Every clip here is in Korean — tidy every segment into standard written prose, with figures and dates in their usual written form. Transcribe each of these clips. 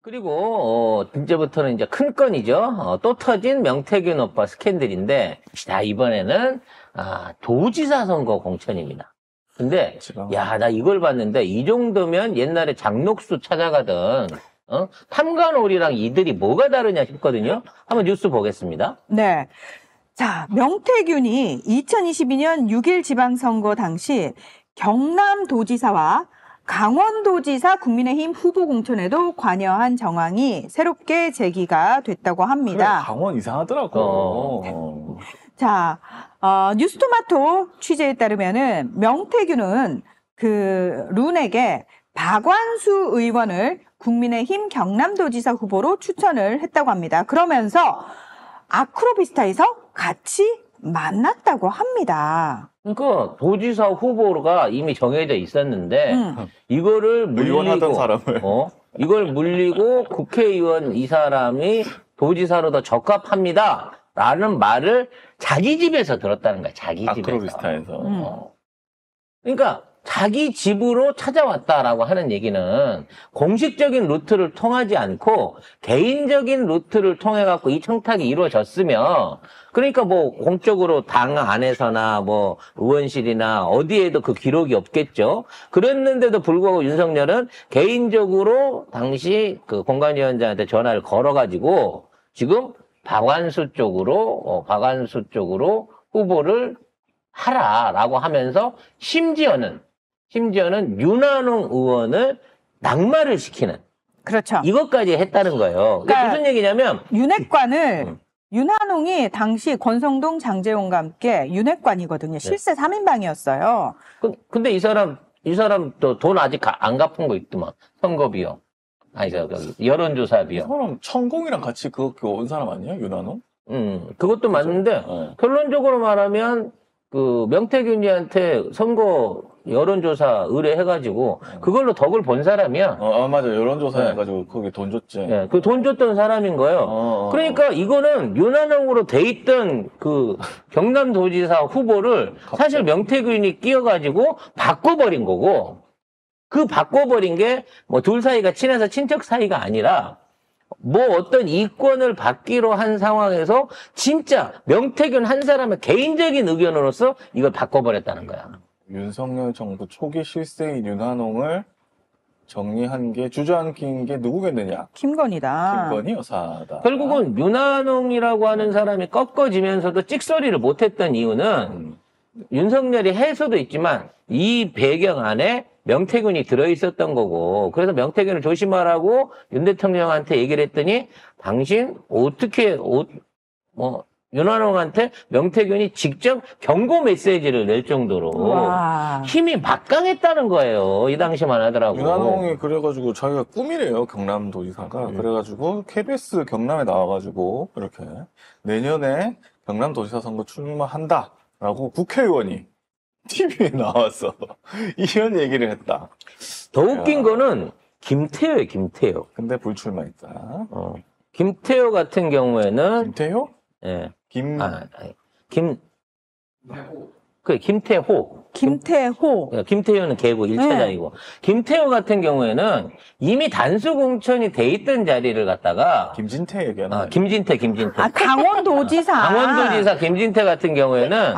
그리고 이제부터는 이제 큰 건이죠. 또 터진 명태균 오빠 스캔들인데, 자 이번에는 도지사 선거 공천입니다. 근데 야, 나 이걸 봤는데 이 정도면 옛날에 장녹수 찾아가던 탐관오리랑 이들이 뭐가 다르냐 싶거든요. 한번 뉴스 보겠습니다. 네. 자, 명태균이 2022년 6일 지방선거 당시 경남도지사와 강원도지사 국민의힘 후보 공천에도 관여한 정황이 새롭게 제기가 됐다고 합니다. 그래, 강원 이상하더라고. 자, 뉴스토마토 취재에 따르면은 명태균은 그 룬에게 박완수 의원을 국민의힘 경남도지사 후보로 추천을 했다고 합니다. 그러면서 아크로비스타에서 같이 만났다고 합니다. 그러니까 도지사 후보가 이미 정해져 있었는데 이거를 물리고 의원하던 사람을 이걸 물리고 국회의원 이 사람이 도지사로 더 적합합니다. 라는 말을 자기 집에서 들었다는 거야. 자기 집에서. 아크로비스타에서. 그러니까 자기 집으로 찾아왔다라고 하는 얘기는 공식적인 루트를 통하지 않고 개인적인 루트를 통해 갖고 이 청탁이 이루어졌으며, 그러니까 뭐 공적으로 당 안에서나 뭐 의원실이나 어디에도 그 기록이 없겠죠. 그랬는데도 불구하고 윤석열은 개인적으로 당시 그 공관위원장한테 전화를 걸어가지고 지금 박완수 쪽으로 후보를 하라라고 하면서 심지어는 윤한홍 의원을 낙마를 시키는. 그렇죠. 이것까지 했다는 거예요. 그러니까 무슨 얘기냐면 윤핵관을 윤한홍이 당시 권성동, 장제용과 함께 윤핵관이거든요. 실세 3인방이었어요. 근데 이 사람 또 돈 아직 안 갚은 거 있더만. 선거 비용. 아니, 여론조사 비용. 사람 천공이랑 같이 그거 온 사람 아니야? 윤한홍? 그것도 맞는데, 결론적으로 말하면, 그, 명태균이한테 선거 여론조사 의뢰해가지고, 그걸로 덕을 본 사람이야. 맞아. 여론조사 해가지고 거기 돈 줬지. 네, 그 돈 줬던 사람인 거예요. 그러니까 이거는 윤한홍으로 돼 있던 그 경남도지사 후보를 사실 명태균이 끼어가지고 바꿔버린 거고, 그 바꿔버린 게 뭐 둘 사이가 친해서 친척 사이가 아니라 뭐 어떤 이권을 받기로 한 상황에서 진짜 명태균 한 사람의 개인적인 의견으로서 이걸 바꿔버렸다는 거야. 윤석열 정부 초기 실세인 윤한홍을 정리한 게 주저앉힌 게 누구겠느냐? 김건희다. 김건희 여사다. 결국은 윤한홍이라고 하는 사람이 꺾어지면서도 찍소리를 못했던 이유는 윤석열이 해서도 있지만 이 배경 안에 명태균이 들어있었던 거고, 그래서 명태균을 조심하라고 윤 대통령한테 얘기를 했더니 당신 어떻게 윤한홍한테 명태균이 직접 경고 메시지를 낼 정도로 힘이 막강했다는 거예요. 이 당시만 하더라고. 윤한홍이 그래가지고 자기가 꿈이래요. 경남도지사가. 그래가지고 KBS 경남에 나와가지고 이렇게 내년에 경남도지사 선거 출마한다라고 국회의원이 TV에 나와서 이런 얘기를 했다. 더 웃긴 거는 김태효예요, 김태효. 근데 불출마했다. 김태효 같은 경우에는 김태효? 예. 김태호. 김태효는 개고 1차장이고. 김태효 같은 경우에는 이미 단수 공천이 돼 있던 자리를 갖다가 김진태 얘기하는 김진태. 강원도지사 김진태 같은 경우에는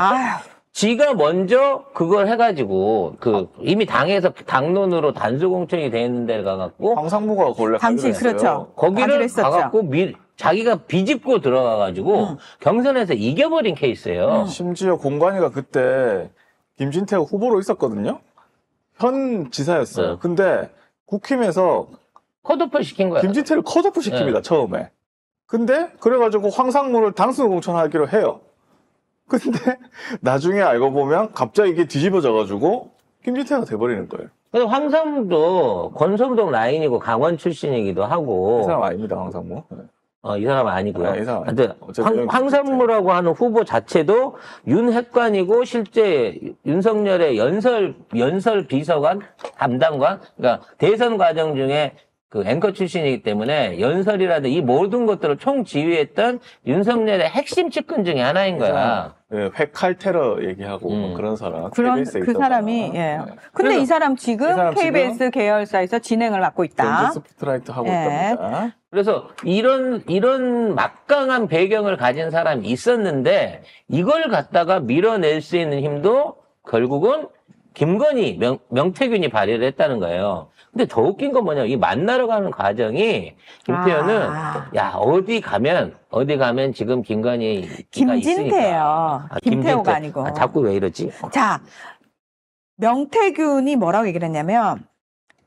지가 먼저 그걸 해가지고 이미 당에서 당론으로 단수 공천이 돼 있는 데를 가갖고 황상무가 원래 당시 그렇죠. 거기를 가갖고 자기가 비집고 들어가가지고 경선에서 이겨버린 케이스예요. 심지어 공관위가 그때 김진태가 후보로 있었거든요. 현 지사였어요. 근데 국힘에서 컷오프 시킨 거야. 김진태를 컷오프 시킵니다. 처음에. 근데 그래가지고 황상무를 당수 공천하기로 해요. 근데 나중에 알고 보면 갑자기 이게 뒤집어져가지고 김진태가 돼버리는 거예요. 근데 황상무도 권성동 라인이고 강원 출신이기도 하고. 이 사람 아닙니다, 황상무. 이 사람은 아니고요. 이 사람 하여튼 황상무라고 하는 후보 자체도 윤핵관이고 실제 윤석열의 연설 비서관 담당관, 그러니까 대선 과정 중에 그 앵커 출신이기 때문에 연설이라든 이 모든 것들을 총지휘했던 윤석열의 핵심 측근 중에 하나인 거야. 예, 핵칼 테러 얘기하고 뭐 그런 사람. 그런 KBS에 그 있던 사람이 사람. 예. 네. 근데 그래서 이 사람 지금 이 사람 KBS 계열사에서 진행을 맡고 있다. 전지 스포트라이트 하고 예. 있답니다. 그래서 이런 막강한 배경을 가진 사람이 있었는데 이걸 갖다가 밀어낼 수 있는 힘도 결국은 김건희, 명태균이 발휘를 했다는 거예요. 근데 더 웃긴 건 뭐냐, 이 만나러 가는 과정이 김태현은 야 어디 가면 지금 김건희 김진태요. 김태호가 아니고. 자꾸 왜 이러지? 자, 명태균이 뭐라고 얘기를 했냐면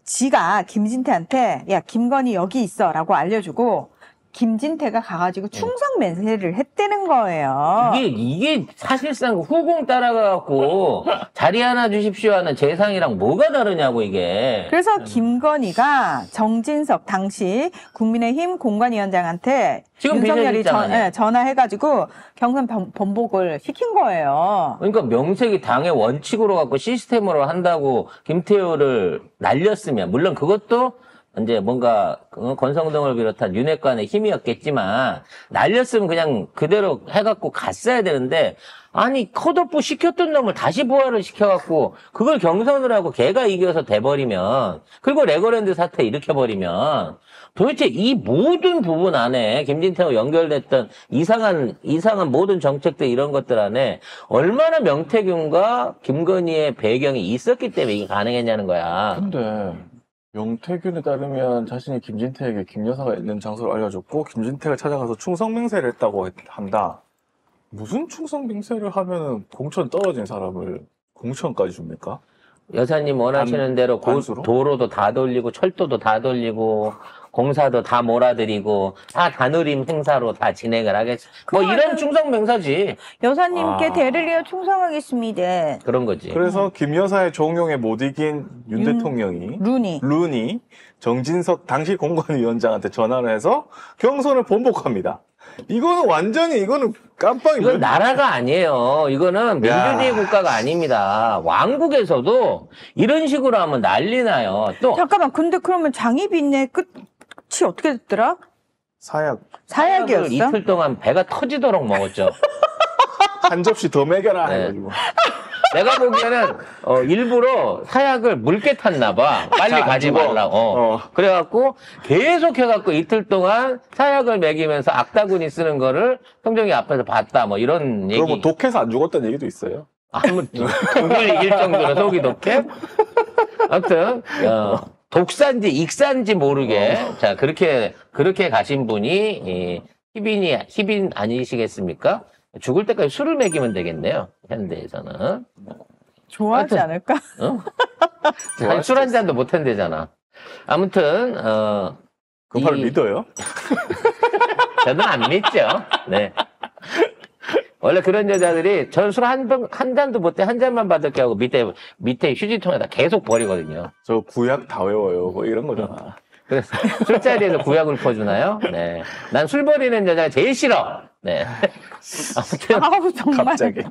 지가 김진태한테 야 김건희 여기 있어라고 알려주고 김진태가 가가지고 충성 맹세를 했다는 거예요. 이게 사실상 후공 따라가갖고 자리 하나 주십시오 하는 재상이랑 뭐가 다르냐고 이게. 그래서 김건희가 정진석 당시 국민의힘 공관위원장한테 지금 윤석열이 비서실장 아니야? 전화해가지고 경선 번복을 시킨 거예요. 그러니까 명색이 당의 원칙으로 갖고 시스템으로 한다고 김태호를 날렸으면 물론 그것도 이제 뭔가 권성동을 비롯한 윤핵관의 힘이었겠지만 날렸으면 그냥 그대로 해갖고 갔어야 되는데 아니 컷오프 시켰던 놈을 다시 부활을 시켜갖고 그걸 경선을 하고 걔가 이겨서 돼버리면 그리고 레고랜드 사태 일으켜버리면 도대체 이 모든 부분 안에 김진태하고 연결됐던 이상한 모든 정책들 이런 것들 안에 얼마나 명태균과 김건희의 배경이 있었기 때문에 이게 가능했냐는 거야. 근데 명태균에 따르면 자신이 김진태에게 김 여사가 있는 장소를 알려줬고 김진태가 찾아가서 충성맹세를 했다고 한다. 무슨 충성맹세를 하면은 공천 떨어진 사람을 공천까지 줍니까? 여사님 원하시는 대로 반수로? 도로도 다 돌리고 철도도 다 돌리고 공사도 다 몰아드리고 다 다누림 행사로 다 진행을 하겠습니다. 뭐 이런 충성맹사지. 여사님께 대를 이어 충성하겠습니다. 그런 거지. 그래서 김 여사의 종용에 못 이긴 윤 대통령이 룬이 정진석 당시 공관위원장한테 전화를 해서 경선을 번복합니다. 이거는 깜빡이. 이건 나라가 아니에요. 이거는 민주주의 국가가 아닙니다. 왕국에서도 이런 식으로 하면 난리 나요. 또 잠깐만, 근데 그러면 장희빈의 끝이 어떻게 됐더라? 사약이었어? 이틀 동안 배가 터지도록 먹었죠. 한 접시 더 먹여라 네. 해가지고. 내가 보기에는 일부러 사약을 묽게 탔나 봐. 빨리 자, 가지 죽어. 말라고. 그래갖고 계속 해갖고 이틀 동안 사약을 먹이면서 악다군이 쓰는 거를 통정이 앞에서 봤다. 뭐 이런 얘기. 그럼 뭐 독해서 안 죽었다는 얘기도 있어요. 아무튼 독을 이길 정도로 속이 독해. 아무튼 독산지 익산지 모르게 자 그렇게 가신 분이 희빈 아니시겠습니까? 죽을 때까지 술을 먹이면 되겠네요. 현대에서는. 좋아하지 않을까? 술 한 잔도 못 한대잖아. 아무튼 그걸 믿어요? 저는 안 믿죠. 네. 원래 그런 여자들이 전 술 한 잔도 못해 한 잔만 받을게 하고 밑에 휴지통에다 계속 버리거든요. 저 구약 다 외워요. 뭐 이런 거잖아. 그래서 술자리에서 구약을 퍼주나요? 네. 난 술 버리는 여자가 제일 싫어. 네. 아우, 정말. 갑자기.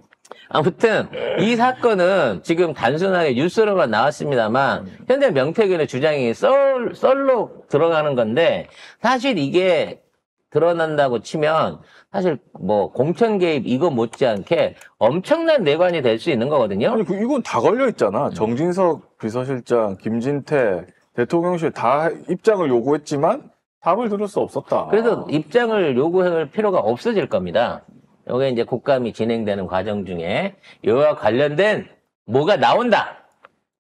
아무튼 이 사건은 지금 단순하게 뉴스로만 나왔습니다만 현재 명태균의 주장이 썰로 들어가는 건데 사실 이게 드러난다고 치면 사실 뭐 공천 개입 이거 못지않게 엄청난 내관이 될 수 있는 거거든요. 아니, 이건 다 걸려 있잖아. 정진석 비서실장, 김진태, 대통령실 다 입장을 요구했지만 답을 들을 수 없었다. 그래서 입장을 요구할 필요가 없어질 겁니다. 이게 이제 국감이 진행되는 과정 중에 이와 관련된 뭐가 나온다.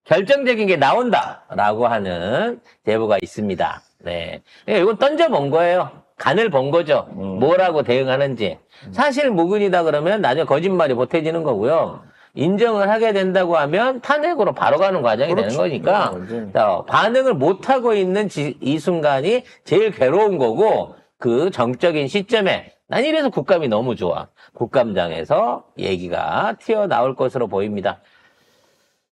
결정적인 게 나온다라고 하는 제보가 있습니다. 네. 이건 던져본 거예요. 간을 본 거죠. 뭐라고 대응하는지. 사실 무근이다 그러면 나중에 거짓말이 보태지는 거고요. 인정을 하게 된다고 하면 탄핵으로 바로 가는 과정이 되는 거니까 자, 반응을 못하고 있는 이 순간이 제일 괴로운 거고 그 정적인 시점에 난 이래서 국감이 너무 좋아. 국감장에서 얘기가 튀어나올 것으로 보입니다.